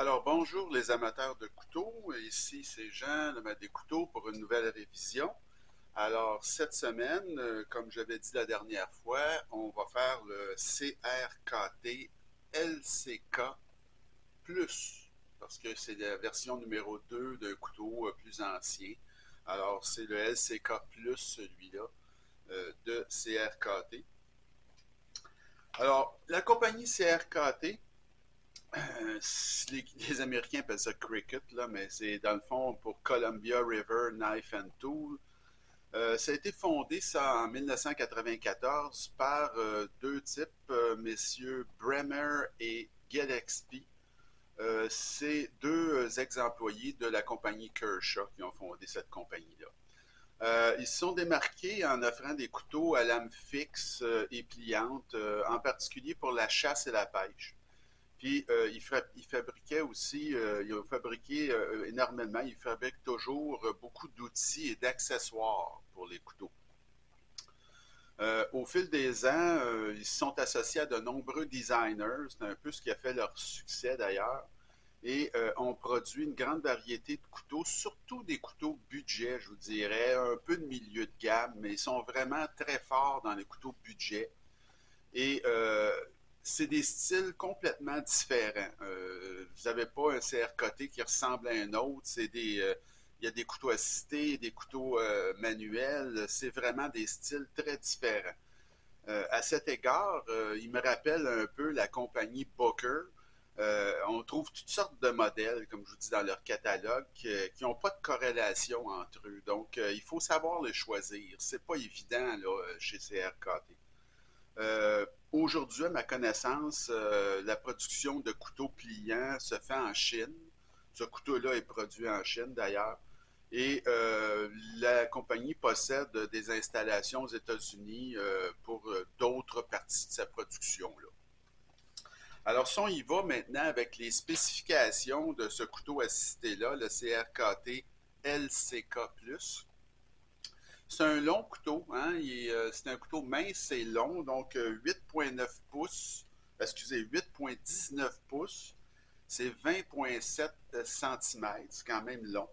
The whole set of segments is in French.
Alors, bonjour les amateurs de couteaux. Ici, c'est Jean, le maître des couteaux, pour une nouvelle révision. Alors, cette semaine, comme j'avais dit la dernière fois, on va faire le CRKT LCK Plus, parce que c'est la version numéro 2 d'un couteau plus ancien. Alors, c'est le LCK Plus, celui-là, de CRKT. Alors, la compagnie CRKT, les Américains appellent ça cricket, là, mais c'est dans le fond pour Columbia River Knife and Tool. Ça a été fondé ça en 1994 par deux types, messieurs Bremer et Gillespie. C'est deux ex-employés de la compagnie Kershaw qui ont fondé cette compagnie-là. Ils se sont démarqués en offrant des couteaux à lame fixe et pliante, en particulier pour la chasse et la pêche. Puis ils fabriquaient aussi, ils ont fabriqué énormément, ils fabriquent toujours beaucoup d'outils et d'accessoires pour les couteaux. Au fil des ans, ils se sont associés à de nombreux designers, c'est un peu ce qui a fait leur succès d'ailleurs, et ont produit une grande variété de couteaux, surtout des couteaux budget, je vous dirais, un peu de milieu de gamme, mais ils sont vraiment très forts dans les couteaux budget. Et c'est des styles complètement différents. Vous n'avez pas un CR-côté qui ressemble à un autre. Il y a des couteaux assistés, des couteaux manuels. C'est vraiment des styles très différents. À cet égard, il me rappelle un peu la compagnie Booker. On trouve toutes sortes de modèles, comme je vous dis, dans leur catalogue, qui n'ont pas de corrélation entre eux. Donc, il faut savoir les choisir. C'est pas évident là, chez CRKT. Aujourd'hui, à ma connaissance, la production de couteaux pliants se fait en Chine. Ce couteau-là est produit en Chine d'ailleurs. Et la compagnie possède des installations aux États-Unis pour d'autres parties de sa production-là. Alors, si on y va maintenant avec les spécifications de ce couteau assisté-là, le CRKT LCK+, c'est un long couteau, hein? C'est un couteau mince et long, donc 8,9 pouces, excusez, 8,19 pouces, c'est 20,7 cm, c'est quand même long.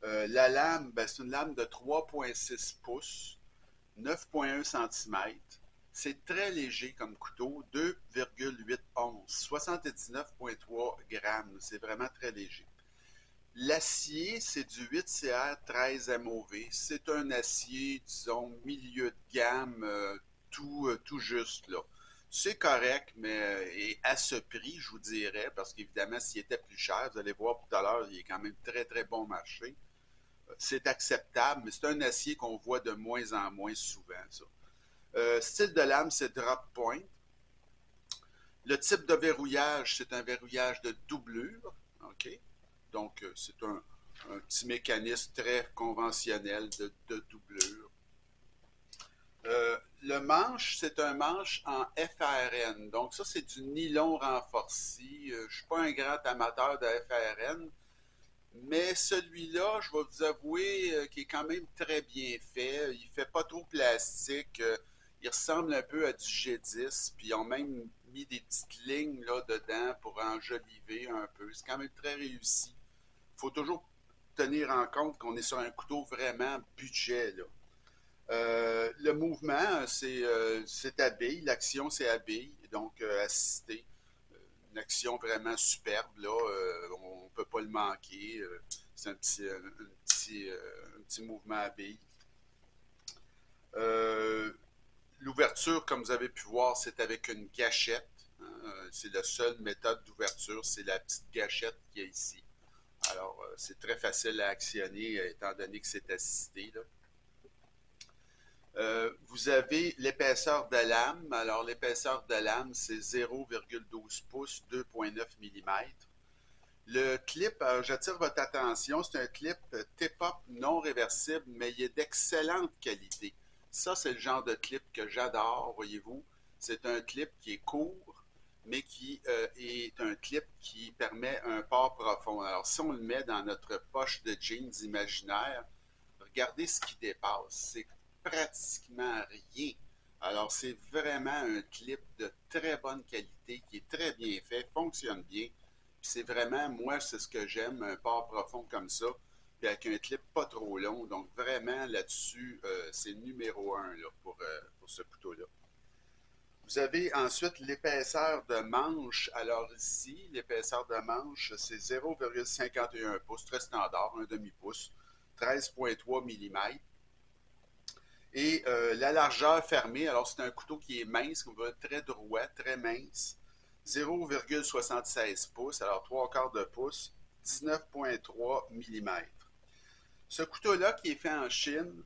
La lame, ben, c'est une lame de 3,6 pouces, 9,1 cm. C'est très léger comme couteau, 2,8 onces, 79,3 grammes. C'est vraiment très léger. L'acier, c'est du 8CR 13 MOV. C'est un acier, disons, milieu de gamme, tout juste, là. C'est correct, mais et à ce prix, je vous dirais, parce qu'évidemment, s'il était plus cher, vous allez voir tout à l'heure, il est quand même très, très bon marché. C'est acceptable, mais c'est un acier qu'on voit de moins en moins souvent, ça. Style de lame, c'est drop point. Le type de verrouillage, c'est un verrouillage de doublure. OK? Donc, c'est un petit mécanisme très conventionnel de doublure. Le manche, c'est un manche en FRN. Donc, ça, c'est du nylon renforcé. Je ne suis pas un grand amateur de FRN, mais celui-là, je vais vous avouer qu'il est quand même très bien fait. Il ne fait pas trop plastique. Il ressemble un peu à du G10. Puis ils ont même mis des petites lignes là, dedans pour enjoliver un peu. C'est quand même très réussi. Il faut toujours tenir en compte qu'on est sur un couteau vraiment budget. Là. Le mouvement, c'est à bille. L'action, c'est à bille. Donc, assisté. Une action vraiment superbe. Là. On ne peut pas le manquer. C'est un petit mouvement à bille. Euh, L'ouverture, comme vous avez pu voir, c'est avec une gâchette. Hein. C'est la seule méthode d'ouverture. C'est la petite gâchette qui est ici. Alors, c'est très facile à actionner étant donné que c'est assisté. Là. Vous avez l'épaisseur de lame. Alors, l'épaisseur de lame, c'est 0,12 pouces, 2,9 mm. Le clip, j'attire votre attention, c'est un clip tip-up non réversible, mais il est d'excellente qualité. Ça, c'est le genre de clip que j'adore, voyez-vous. C'est un clip qui est court, mais qui est un clip qui permet un port profond. Alors, si on le met dans notre poche de jeans imaginaire, regardez ce qui dépasse. C'est pratiquement rien. Alors, c'est vraiment un clip de très bonne qualité, qui est très bien fait, fonctionne bien, c'est vraiment, moi, c'est ce que j'aime, un port profond comme ça, puis avec un clip pas trop long. Donc vraiment, là-dessus, c'est numéro un là, pour ce couteau-là. Vous avez ensuite l'épaisseur de manche. Alors ici, l'épaisseur de manche, c'est 0,51 pouces, très standard, un demi-pouce, 13,3 mm. Et la largeur fermée, alors c'est un couteau qui est mince, comme vous voyez, très droit, très mince, 0,76 pouces, alors 3 quarts de pouce, 19,3 mm. Ce couteau-là qui est fait en Chine,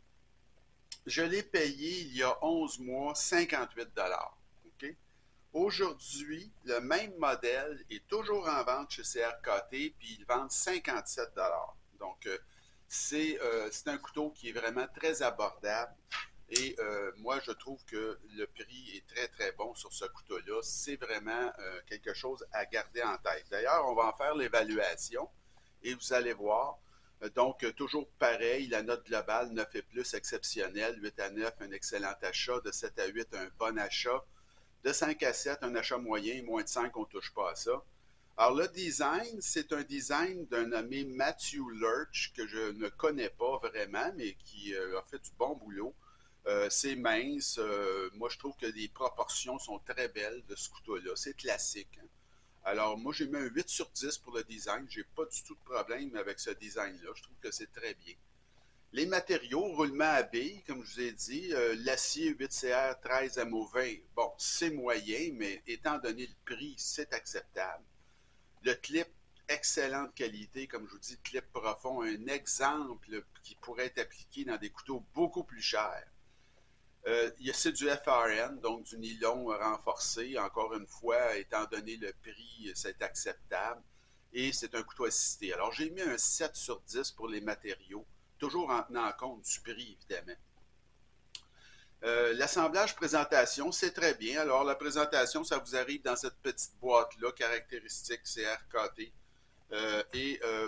je l'ai payé il y a 11 mois 58 $. OK? Aujourd'hui, le même modèle est toujours en vente chez CRKT, puis ils vendent 57 $. Donc, c'est un couteau qui est vraiment très abordable. Et moi, je trouve que le prix est très, très bon sur ce couteau-là. C'est vraiment quelque chose à garder en tête. D'ailleurs, on va en faire l'évaluation et vous allez voir. Donc, toujours pareil, la note globale 9 et plus exceptionnelle, 8 à 9, un excellent achat, de 7 à 8, un bon achat, de 5 à 7, un achat moyen, moins de 5, on ne touche pas à ça. Alors, le design, c'est un design d'un nommé Matthew Lurch, que je ne connais pas vraiment, mais qui a fait du bon boulot. C'est mince. Moi, je trouve que les proportions sont très belles de ce couteau-là. C'est classique, hein. Alors, moi, j'ai mis un 8 sur 10 pour le design. J'ai pas du tout de problème avec ce design-là. Je trouve que c'est très bien. Les matériaux, roulement à billes, comme je vous ai dit, l'acier 8CR 13 MO20, bon, c'est moyen, mais étant donné le prix, c'est acceptable. Le clip, excellente qualité, comme je vous dis, clip profond, un exemple qui pourrait être appliqué dans des couteaux beaucoup plus chers. C'est du FRN, donc du nylon renforcé. Encore une fois, étant donné le prix, c'est acceptable. Et c'est un couteau assisté. Alors, j'ai mis un 7 sur 10 pour les matériaux, toujours en tenant compte du prix, évidemment. L'assemblage présentation, c'est très bien. Alors, la présentation, ça vous arrive dans cette petite boîte-là, caractéristique CRKT.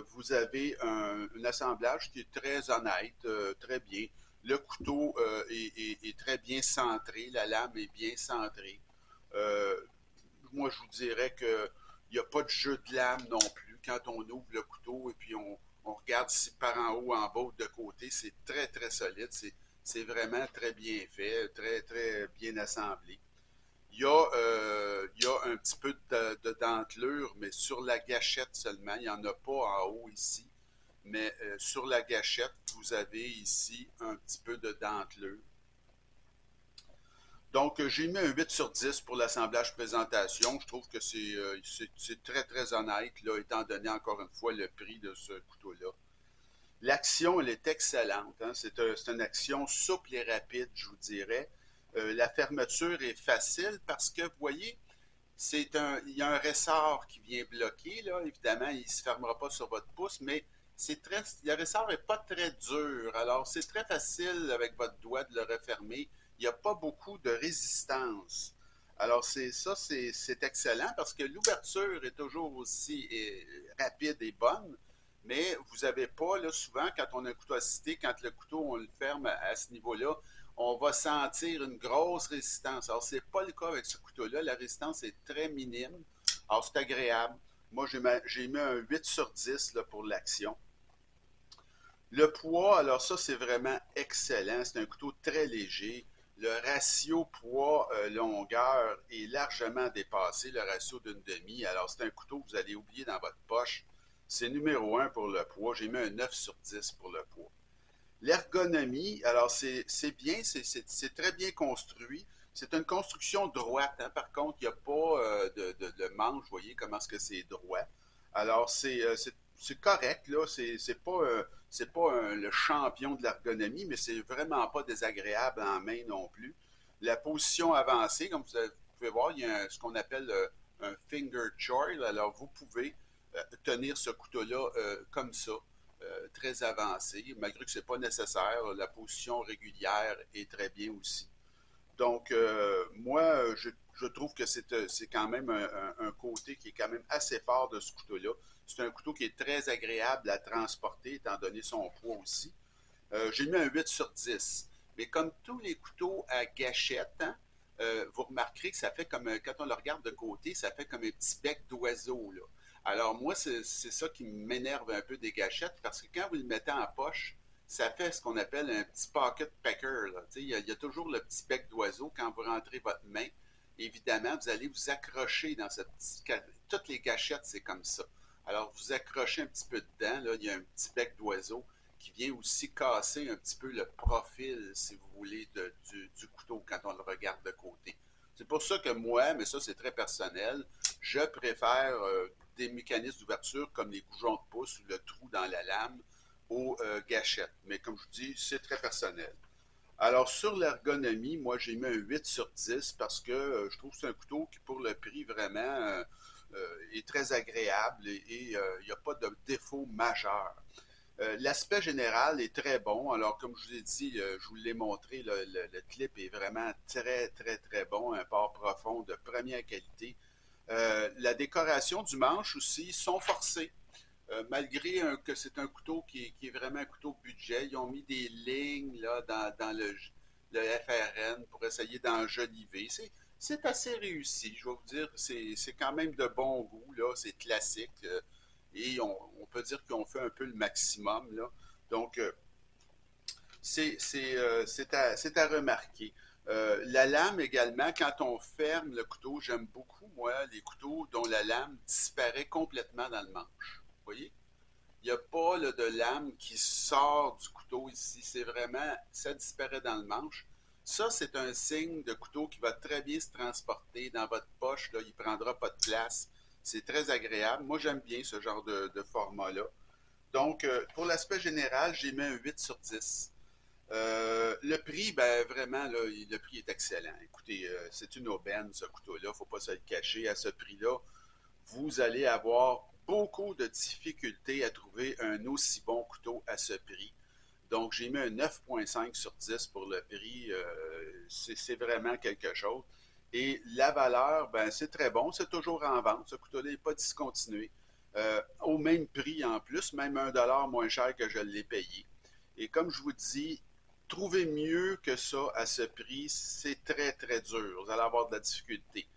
Vous avez un assemblage qui est très honnête, très bien. Le couteau est très bien centré, la lame est bien centrée. Euh, Moi, je vous dirais qu'il n'y a pas de jeu de lame non plus. Quand on ouvre le couteau et puis on regarde si par en haut, en bas ou de côté, c'est très, très solide. C'est vraiment très bien fait, très, très bien assemblé. Il y a un petit peu de dentelure, mais sur la gâchette seulement. Il n'y en a pas en haut ici. Mais sur la gâchette, vous avez ici un petit peu de dentelure. Donc, j'ai mis un 8 sur 10 pour l'assemblage présentation. Je trouve que c'est très, très honnête, là, étant donné encore une fois le prix de ce couteau-là. L'action, elle est excellente, hein. C'est une action souple et rapide, je vous dirais. La fermeture est facile parce que, vous voyez, il y a un ressort qui vient bloquer, là. Évidemment, il ne se fermera pas sur votre pouce, mais le ressort n'est pas très dur. Alors, c'est très facile avec votre doigt de le refermer. Il n'y a pas beaucoup de résistance. Alors, c'est excellent parce que l'ouverture est toujours aussi rapide et bonne, mais vous n'avez pas, là, souvent, quand on a un couteau assisté, quand le couteau, on le ferme à ce niveau-là, on va sentir une grosse résistance. Alors, ce n'est pas le cas avec ce couteau-là. La résistance est très minime. Alors, c'est agréable. Moi, j'ai mis un 8 sur 10 là, pour l'action. Le poids, alors ça, c'est vraiment excellent. C'est un couteau très léger. Le ratio poids-longueur est largement dépassé, le ratio d'une demi. Alors, c'est un couteau que vous allez oublier dans votre poche. C'est numéro un pour le poids. J'ai mis un 9 sur 10 pour le poids. L'ergonomie, alors c'est bien, c'est très bien construit. C'est une construction droite, hein. Par contre, il n'y a pas de manche, vous voyez comment est-ce que c'est droit. Alors, c'est correct, là. C'est pas le champion de l'ergonomie, mais c'est vraiment pas désagréable en main non plus. La position avancée, comme vous pouvez voir, il y a ce qu'on appelle un finger choil. Alors, vous pouvez tenir ce couteau-là comme ça, très avancé, malgré que ce n'est pas nécessaire. La position régulière est très bien aussi. Donc, moi, je trouve que c'est quand même un côté qui est quand même assez fort de ce couteau-là. C'est un couteau qui est très agréable à transporter, étant donné son poids aussi. J'ai mis un 8 sur 10. Mais comme tous les couteaux à gâchette, hein, vous remarquerez que ça fait comme, quand on le regarde de côté, ça fait comme un petit bec d'oiseau, là. Alors moi, c'est ça qui m'énerve un peu des gâchettes, parce que quand vous le mettez en poche, ça fait ce qu'on appelle un petit pocket packer, là. Tu sais, il y a toujours le petit bec d'oiseau quand vous rentrez votre main. Évidemment, vous allez vous accrocher dans cette petite... Toutes les gâchettes, c'est comme ça. Alors, vous accrochez un petit peu dedans, là, il y a un petit bec d'oiseau qui vient aussi casser un petit peu le profil, si vous voulez, du couteau quand on le regarde de côté. C'est pour ça que moi, mais ça c'est très personnel, je préfère des mécanismes d'ouverture comme les goujons de pouce ou le trou dans la lame aux gâchettes. Mais comme je vous dis, c'est très personnel. Alors, sur l'ergonomie, moi, j'ai mis un 8 sur 10 parce que je trouve que c'est un couteau qui, pour le prix, vraiment est très agréable et il n'y a pas de défaut majeur. L'aspect général est très bon. Alors, comme je vous ai dit, je vous l'ai montré, le clip est vraiment très, très, très bon. Un port profond de première qualité. La décoration du manche aussi sont forcés. Malgré que c'est un couteau qui est vraiment un couteau budget, ils ont mis des lignes là, dans le FRN pour essayer d'enjoliver. C'est assez réussi, je vais vous dire. C'est quand même de bon goût, là. C'est classique. Et on peut dire qu'ils ont fait un peu le maximum, là. Donc, c'est à remarquer. La lame également, quand on ferme le couteau, j'aime beaucoup, moi, les couteaux dont la lame disparaît complètement dans le manche. Vous voyez? Il n'y a pas là, de lame qui sort du couteau ici. C'est vraiment, ça disparaît dans le manche. Ça, c'est un signe de couteau qui va très bien se transporter dans votre poche. Là, il ne prendra pas de place. C'est très agréable. Moi, j'aime bien ce genre de format-là. Donc, pour l'aspect général, j'ai mis un 8 sur 10. Le prix, ben vraiment, là, le prix est excellent. Écoutez, c'est une aubaine, ce couteau-là. Il ne faut pas se le cacher. À ce prix-là, vous allez avoir beaucoup de difficultés à trouver un aussi bon couteau à ce prix. Donc, j'ai mis un 9,5 sur 10 pour le prix. C'est vraiment quelque chose. Et la valeur, ben, c'est très bon. C'est toujours en vente. Ce couteau-là n'est pas discontinué. Au même prix en plus, même 1 dollar moins cher que je l'ai payé. Et comme je vous dis, trouver mieux que ça à ce prix, c'est très, très dur. Vous allez avoir de la difficulté.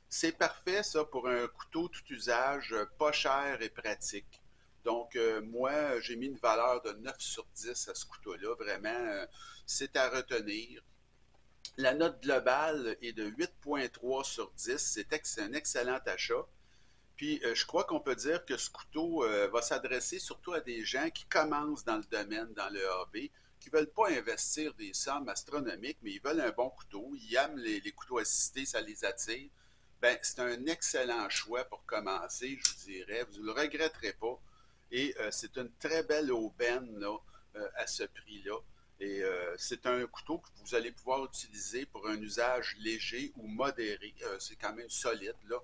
C'est parfait, ça, pour un couteau tout usage, pas cher et pratique. Donc, moi, j'ai mis une valeur de 9 sur 10 à ce couteau-là. Vraiment, c'est à retenir. La note globale est de 8,3 sur 10. C'est un excellent achat. Puis, je crois qu'on peut dire que ce couteau va s'adresser surtout à des gens qui commencent dans le domaine, dans le hobby, qui ne veulent pas investir des sommes astronomiques, mais ils veulent un bon couteau. Ils aiment les couteaux assistés, ça les attire. Ben, c'est un excellent choix pour commencer, je vous dirais. Vous ne le regretterez pas. Et c'est une très belle aubaine là, à ce prix-là. Et c'est un couteau que vous allez pouvoir utiliser pour un usage léger ou modéré. C'est quand même solide, là.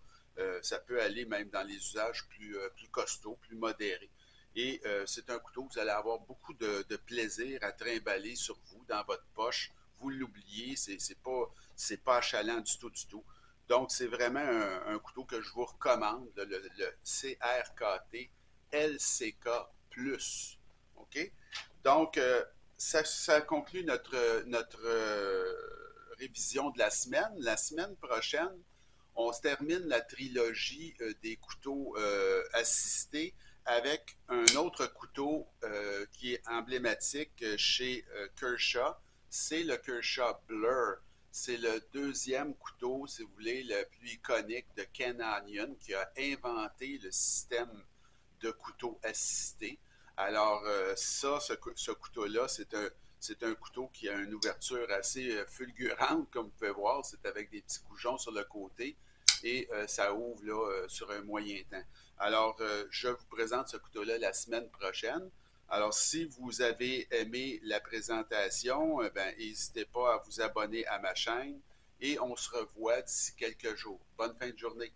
Ça peut aller même dans les usages plus costauds, plus modérés. Et c'est un couteau que vous allez avoir beaucoup de plaisir à trimballer sur vous, dans votre poche. Vous l'oubliez, c'est pas achalant du tout, du tout. Donc, c'est vraiment un couteau que je vous recommande, le CRKT LCK Plus. OK? Donc, ça conclut notre révision de la semaine. La semaine prochaine, on se termine la trilogie des couteaux assistés avec un autre couteau qui est emblématique chez Kershaw. C'est le Kershaw Blur. C'est le deuxième couteau, si vous voulez, le plus iconique de Ken Onion, qui a inventé le système de couteau assisté. Alors, ce couteau-là, c'est un couteau qui a une ouverture assez fulgurante, comme vous pouvez voir. C'est avec des petits goujons sur le côté et ça ouvre là, sur un moyen temps. Alors, je vous présente ce couteau-là la semaine prochaine. Alors, si vous avez aimé la présentation, ben, n'hésitez pas à vous abonner à ma chaîne et on se revoit d'ici quelques jours. Bonne fin de journée.